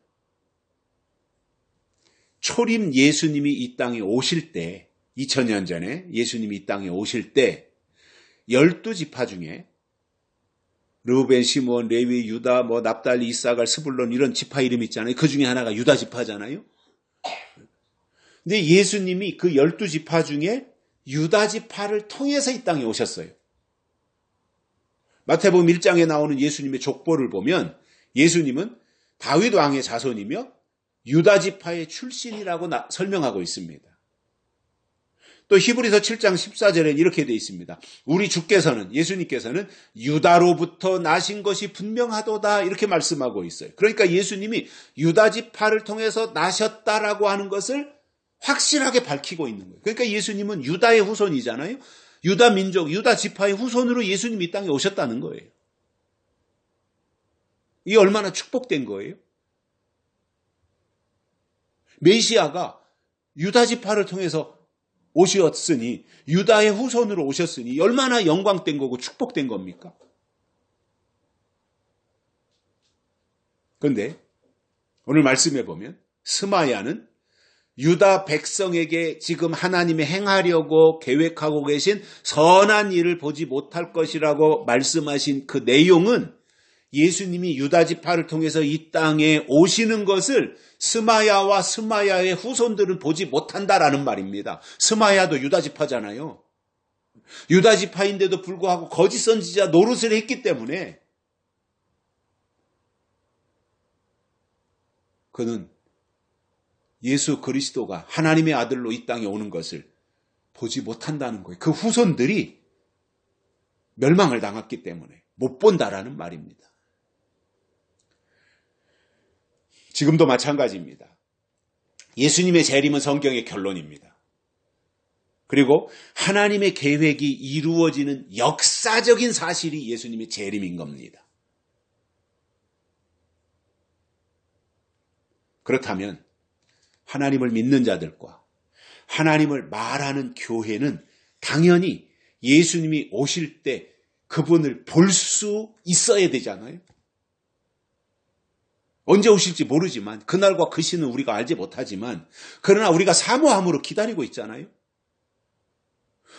A: 초림 예수님이 이 땅에 오실 때, 2000년 전에 예수님이 이 땅에 오실 때 12지파 중에 르우벤, 시므온, 레위, 유다, 납달리, 이사갈, 스불론 이런 지파 이름 있잖아요. 그 중에 하나가 유다 지파잖아요. 근데 예수님이 그 12지파 중에 유다 지파를 통해서 이 땅에 오셨어요. 마태복음 1장에 나오는 예수님의 족보를 보면 예수님은 다윗 왕의 자손이며 유다 지파의 출신이라고 설명하고 있습니다. 또 히브리서 7장 14절에는 이렇게 되어 있습니다. 우리 주께서는, 예수님께서는 유다로부터 나신 것이 분명하도다 이렇게 말씀하고 있어요. 그러니까 예수님이 유다 지파를 통해서 나셨다라고 하는 것을 확실하게 밝히고 있는 거예요. 그러니까 예수님은 유다의 후손이잖아요. 유다 민족, 유다 지파의 후손으로 예수님이 이 땅에 오셨다는 거예요. 이게 얼마나 축복된 거예요. 메시아가 유다 지파를 통해서 오셨으니, 유다의 후손으로 오셨으니 얼마나 영광된 거고 축복된 겁니까? 그런데 오늘 말씀해 보면 스마야는 유다 백성에게 지금 하나님이 행하려고 계획하고 계신 선한 일을 보지 못할 것이라고 말씀하신 그 내용은 예수님이 유다 지파를 통해서 이 땅에 오시는 것을 스마야와 스마야의 후손들은 보지 못한다라는 말입니다. 스마야도 유다 지파잖아요. 유다 지파인데도 불구하고 거짓 선지자 노릇을 했기 때문에 그는 예수 그리스도가 하나님의 아들로 이 땅에 오는 것을 보지 못한다는 거예요. 그 후손들이 멸망을 당했기 때문에 못 본다라는 말입니다. 지금도 마찬가지입니다. 예수님의 재림은 성경의 결론입니다. 그리고 하나님의 계획이 이루어지는 역사적인 사실이 예수님의 재림인 겁니다. 그렇다면 하나님을 믿는 자들과 하나님을 말하는 교회는 당연히 예수님이 오실 때 그분을 볼 수 있어야 되잖아요. 언제 오실지 모르지만 그날과 그 시는 우리가 알지 못하지만 그러나 우리가 사모함으로 기다리고 있잖아요.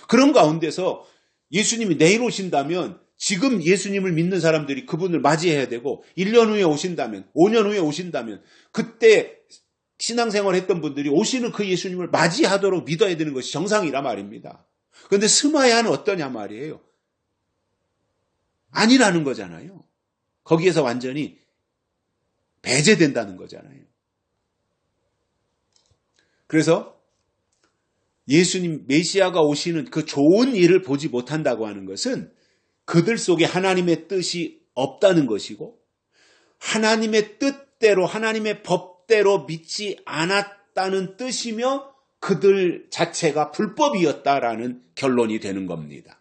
A: 그런 가운데서 예수님이 내일 오신다면 지금 예수님을 믿는 사람들이 그분을 맞이해야 되고 1년 후에 오신다면 5년 후에 오신다면 그때 신앙생활 했던 분들이 오시는 그 예수님을 맞이하도록 믿어야 되는 것이 정상이라 말입니다. 그런데 스마야는 어떠냐 말이에요. 아니라는 거잖아요. 거기에서 완전히 배제된다는 거잖아요. 그래서 예수님 메시아가 오시는 그 좋은 일을 보지 못한다고 하는 것은 그들 속에 하나님의 뜻이 없다는 것이고 하나님의 뜻대로 하나님의 법대로 믿지 않았다는 뜻이며 그들 자체가 불법이었다라는 결론이 되는 겁니다.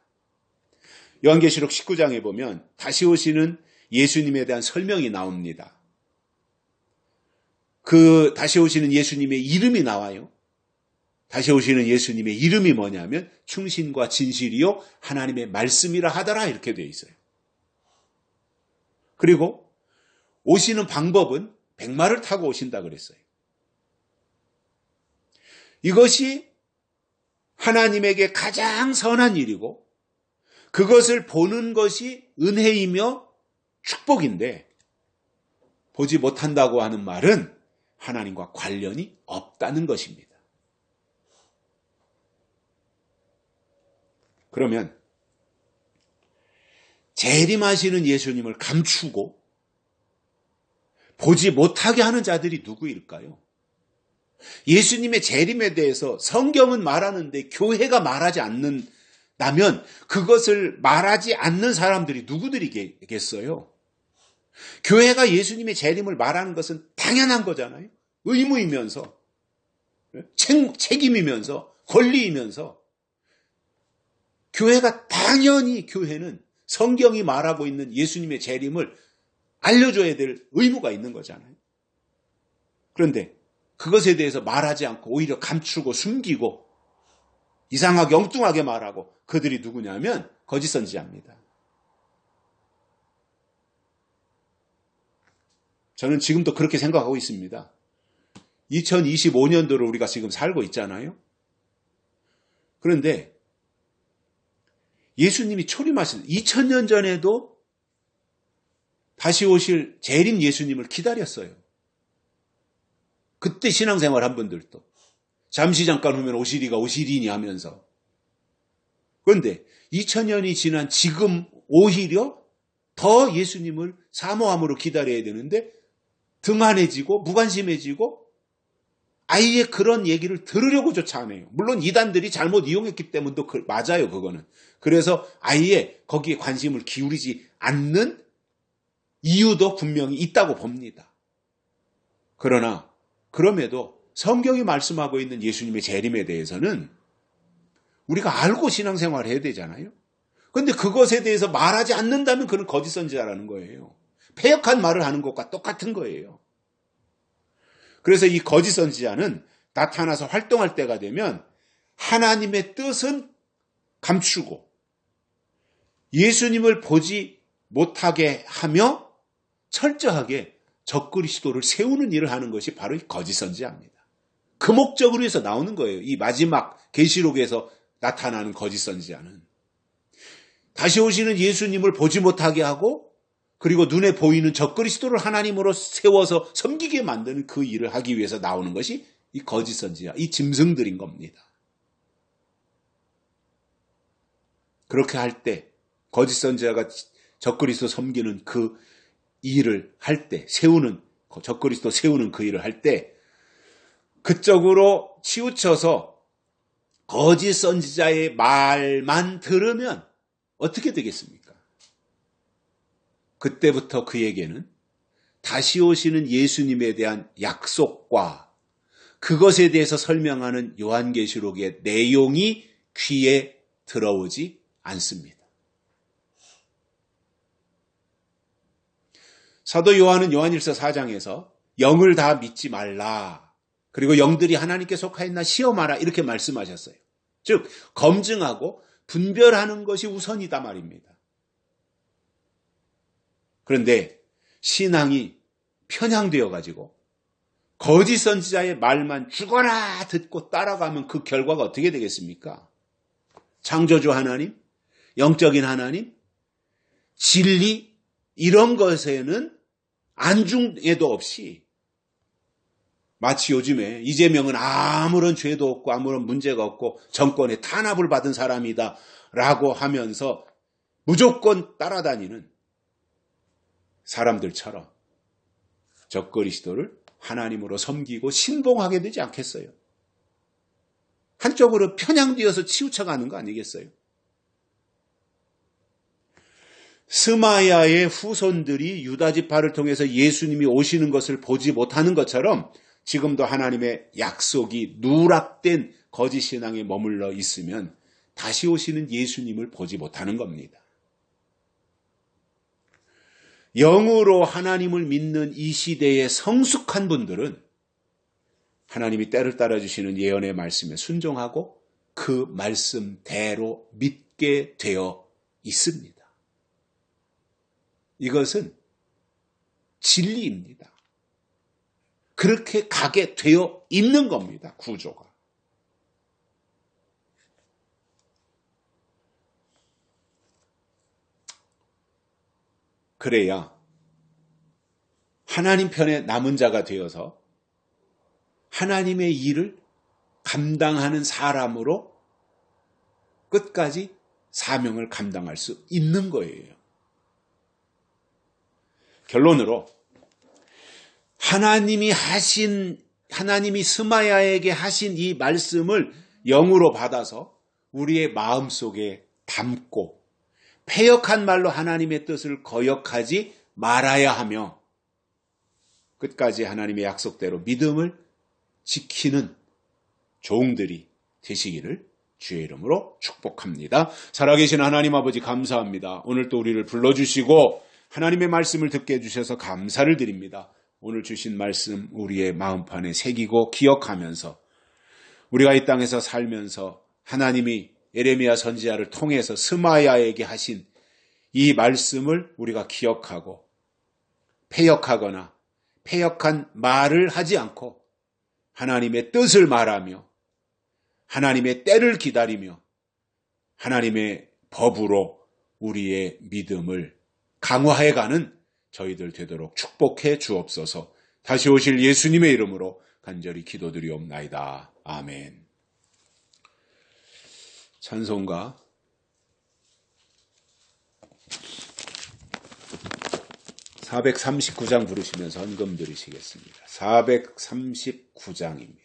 A: 요한계시록 19장에 보면 다시 오시는 예수님에 대한 설명이 나옵니다. 그 다시 오시는 예수님의 이름이 나와요. 다시 오시는 예수님의 이름이 뭐냐면 충신과 진실이요 하나님의 말씀이라 하더라 이렇게 되어 있어요. 그리고 오시는 방법은 백마를 타고 오신다 그랬어요. 이것이 하나님에게 가장 선한 일이고 그것을 보는 것이 은혜이며 축복인데 보지 못한다고 하는 말은 하나님과 관련이 없다는 것입니다. 그러면 재림하시는 예수님을 감추고 보지 못하게 하는 자들이 누구일까요? 예수님의 재림에 대해서 성경은 말하는데 교회가 말하지 않는다면 그것을 말하지 않는 사람들이 누구들이겠어요? 교회가 예수님의 재림을 말하는 것은 당연한 거잖아요. 의무이면서 책임이면서 권리이면서 교회가 당연히 교회는 성경이 말하고 있는 예수님의 재림을 알려줘야 될 의무가 있는 거잖아요. 그런데 그것에 대해서 말하지 않고 오히려 감추고 숨기고 이상하게 엉뚱하게 말하고 그들이 누구냐면 거짓 선지자입니다. 저는 지금도 그렇게 생각하고 있습니다. 2025년도를 우리가 지금 살고 있잖아요. 그런데 예수님이 초림하신 2000년 전에도 다시 오실 재림 예수님을 기다렸어요. 그때 신앙생활 한 분들도 잠시 잠깐 후면 오시리니 하면서. 그런데 2000년이 지난 지금 오히려 더 예수님을 사모함으로 기다려야 되는데 등한해지고 무관심해지고 아예 그런 얘기를 들으려고조차 안 해요. 물론 이단들이 잘못 이용했기 때문도 맞아요, 그거는. 그래서 아예 거기에 관심을 기울이지 않는 이유도 분명히 있다고 봅니다. 그러나 그럼에도 성경이 말씀하고 있는 예수님의 재림에 대해서는 우리가 알고 신앙생활을 해야 되잖아요. 그런데 그것에 대해서 말하지 않는다면 그는 거짓 선지자라는 거예요. 패역한 말을 하는 것과 똑같은 거예요. 그래서 이 거짓 선지자는 나타나서 활동할 때가 되면 하나님의 뜻은 감추고 예수님을 보지 못하게 하며 철저하게 적그리스도를 세우는 일을 하는 것이 바로 이 거짓 선지자입니다. 그 목적으로 해서 나오는 거예요. 이 마지막 계시록에서 나타나는 거짓 선지자는. 다시 오시는 예수님을 보지 못하게 하고 그리고 눈에 보이는 적그리스도를 하나님으로 세워서 섬기게 만드는 그 일을 하기 위해서 나오는 것이 이 거짓 선지자, 이 짐승들인 겁니다. 그렇게 할 때 거짓 선지자가 적그리스도 섬기는 그 일을 할 때, 적그리스도 세우는 그 일을 할 때 그쪽으로 치우쳐서 거짓 선지자의 말만 들으면 어떻게 되겠습니까? 그때부터 그에게는 다시 오시는 예수님에 대한 약속과 그것에 대해서 설명하는 요한계시록의 내용이 귀에 들어오지 않습니다. 사도 요한은 요한일서 4장에서 영을 다 믿지 말라. 그리고 영들이 하나님께 속하였나 시험하라 이렇게 말씀하셨어요. 즉 검증하고 분별하는 것이 우선이다 말입니다. 그런데 신앙이 편향되어 가지고 거짓 선지자의 말만 죽어라 듣고 따라가면 그 결과가 어떻게 되겠습니까? 창조주 하나님, 영적인 하나님, 진리 이런 것에는 안중에도 없이 마치 요즘에 이재명은 아무런 죄도 없고 아무런 문제가 없고 정권에 탄압을 받은 사람이다 라고 하면서 무조건 따라다니는 사람들처럼 적그리스도를 하나님으로 섬기고 신봉하게 되지 않겠어요? 한쪽으로 편향되어서 치우쳐가는 거 아니겠어요? 스마야의 후손들이 유다지파를 통해서 예수님이 오시는 것을 보지 못하는 것처럼 지금도 하나님의 약속이 누락된 거짓 신앙에 머물러 있으면 다시 오시는 예수님을 보지 못하는 겁니다. 영으로 하나님을 믿는 이 시대의 성숙한 분들은 하나님이 때를 따라주시는 예언의 말씀에 순종하고 그 말씀대로 믿게 되어 있습니다. 이것은 진리입니다. 그렇게 가게 되어 있는 겁니다. 구조가. 그래야 하나님 편에 남은 자가 되어서 하나님의 일을 감당하는 사람으로 끝까지 사명을 감당할 수 있는 거예요. 결론으로 하나님이 스마야에게 하신 이 말씀을 영으로 받아서 우리의 마음속에 담고 패역한 말로 하나님의 뜻을 거역하지 말아야 하며 끝까지 하나님의 약속대로 믿음을 지키는 종들이 되시기를 주의 이름으로 축복합니다. 살아계신 하나님 아버지 감사합니다. 오늘 또 우리를 불러주시고 하나님의 말씀을 듣게 해주셔서 감사를 드립니다. 오늘 주신 말씀 우리의 마음판에 새기고 기억하면서 우리가 이 땅에서 살면서 하나님이 예레미야 선지자를 통해서 스마야에게 하신 이 말씀을 우리가 기억하고 패역하거나 패역한 말을 하지 않고 하나님의 뜻을 말하며 하나님의 때를 기다리며 하나님의 법으로 우리의 믿음을 강화해가는 저희들 되도록 축복해 주옵소서. 다시 오실 예수님의 이름으로 간절히 기도드리옵나이다. 아멘. 찬송가 439장 부르시면서 헌금 드리시겠습니다. 439장입니다.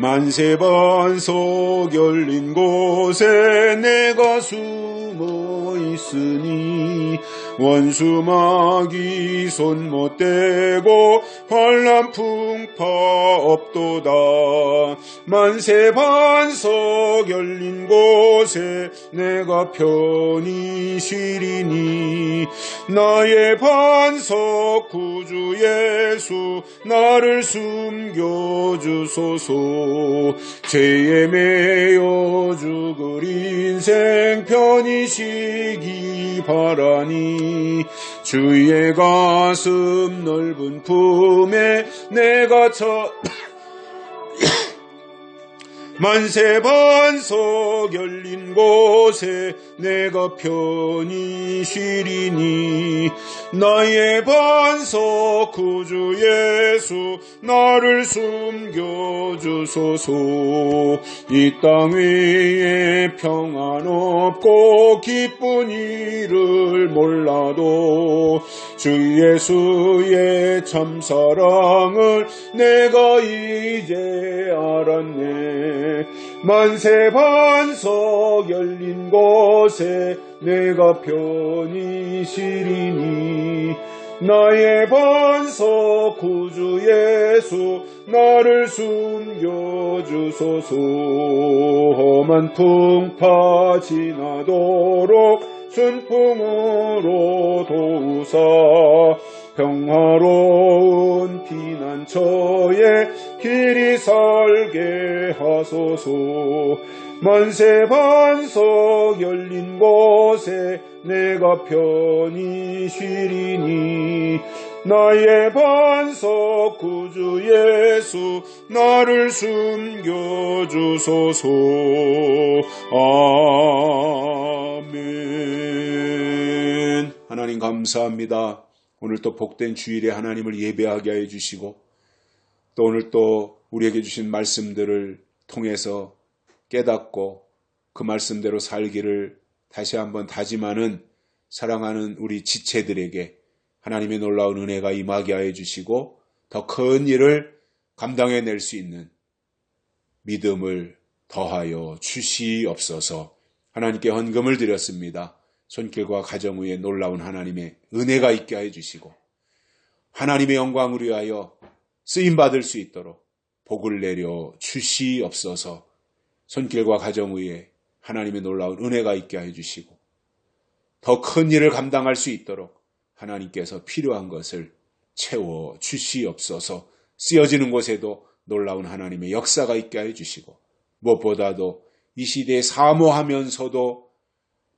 A: 만세반석 열린 곳에 내가 숨어 있으니 원수마귀 손 못 대고 환난 풍파 없도다. 만세반석 열린 곳에 내가 편히 쉬리니 나의 반석 구주 예수 나를 숨겨주소서. 죄에 매여 죽을 인생 편히 쉬기 바라니 주의 가슴 넓은 품에 내가 만세반석 열린 곳에 내가 편히 쉬리니 나의 반석 구주 예수 나를 숨겨주소서. 이 땅 위에 평안 없고 기쁜 일을 몰라도 주 예수의 참사랑을 내가 이제 알았네. 만세반석 열린 곳에 내가 편히 쉬리니 나의 반석 구주 예수 나를 숨겨주소서. 험한 풍파 지나도록 순풍으로 도우사 평화로운 피난처에 길이 살게 하소서. 만세반석 열린 곳에 내가 편히 쉬리니 나의 반석 구주 예수 나를 숨겨주소서. 아멘. 하나님 감사합니다. 오늘 또 복된 주일에 하나님을 예배하게 하여 주시고 또 오늘 또 우리에게 주신 말씀들을 통해서 깨닫고 그 말씀대로 살기를 다시 한번 다짐하는 사랑하는 우리 지체들에게 하나님의 놀라운 은혜가 임하게 하여 주시고 더 큰 일을 감당해낼 수 있는 믿음을 더하여 주시옵소서. 하나님께 헌금을 드렸습니다. 손길과 가정 위에 놀라운 하나님의 은혜가 있게 하여 주시고 하나님의 영광을 위하여 쓰임받을 수 있도록 복을 내려 주시옵소서. 손길과 가정 위에 하나님의 놀라운 은혜가 있게 하여 주시고 더 큰 일을 감당할 수 있도록 하나님께서 필요한 것을 채워 주시옵소서. 쓰여지는 곳에도 놀라운 하나님의 역사가 있게 하여 주시고 무엇보다도 이 시대에 사모하면서도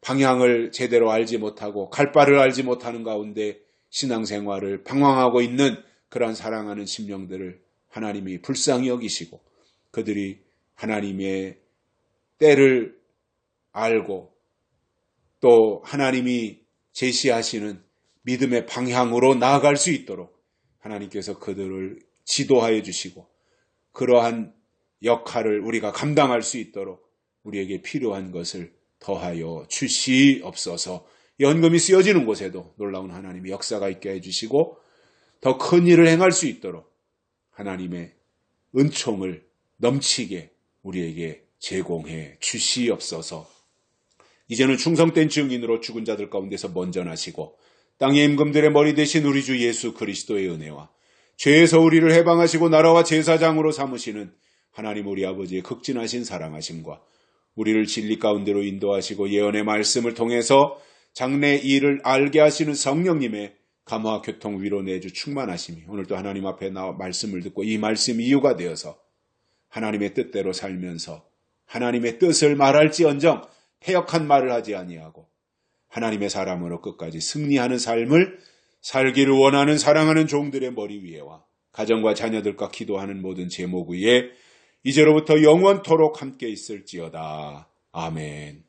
A: 방향을 제대로 알지 못하고 갈 바를 알지 못하는 가운데 신앙생활을 방황하고 있는 그러한 사랑하는 심령들을 하나님이 불쌍히 여기시고 그들이 하나님의 때를 알고 또 하나님이 제시하시는 믿음의 방향으로 나아갈 수 있도록 하나님께서 그들을 지도하여 주시고 그러한 역할을 우리가 감당할 수 있도록 우리에게 필요한 것을 더하여 주시옵소서. 연금이 쓰여지는 곳에도 놀라운 하나님의 역사가 있게 해주시고 더 큰 일을 행할 수 있도록 하나님의 은총을 넘치게 우리에게 제공해 주시옵소서. 이제는 충성된 증인으로 죽은 자들 가운데서 먼저 나시고 땅의 임금들의 머리 대신 우리 주 예수 그리스도의 은혜와 죄에서 우리를 해방하시고 나라와 제사장으로 삼으시는 하나님 우리 아버지의 극진하신 사랑하심과 우리를 진리 가운데로 인도하시고 예언의 말씀을 통해서 장래 일을 알게 하시는 성령님의 감화 교통 위로 내주 충만하심이 오늘도 하나님 앞에 나와 말씀을 듣고 이 말씀이 이유가 되어서 하나님의 뜻대로 살면서 하나님의 뜻을 말할지언정 패역한 말을 하지 아니하고 하나님의 사람으로 끝까지 승리하는 삶을 살기를 원하는 사랑하는 종들의 머리 위에와 가정과 자녀들과 기도하는 모든 제목 위에 이제로부터 영원토록 함께 있을지어다. 아멘.